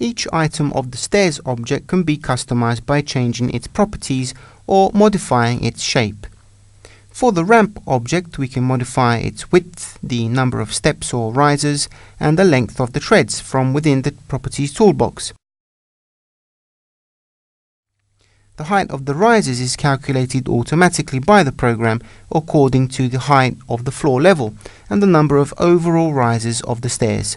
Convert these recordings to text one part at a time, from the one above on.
Each item of the stairs object can be customized by changing its properties or modifying its shape. For the ramp object, we can modify its width, the number of steps or risers, and the length of the treads from within the Properties toolbox. The height of the risers is calculated automatically by the program according to the height of the floor level and the number of overall risers of the stairs.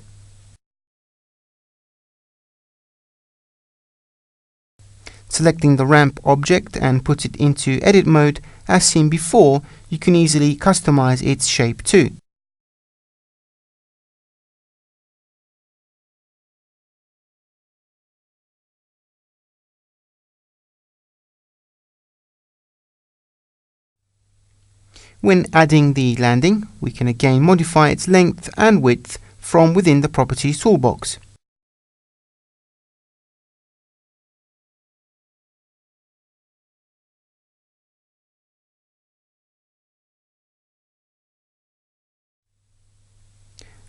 Selecting the ramp object and put it into edit mode, as seen before, you can easily customize its shape too. When adding the landing, we can again modify its length and width from within the Properties toolbox.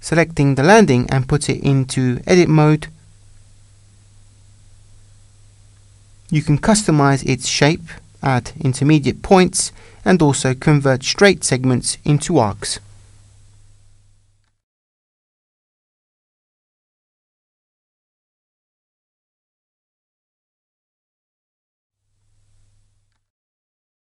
Selecting the landing and put it into edit mode, you can customize its shape, add intermediate points, and also convert straight segments into arcs.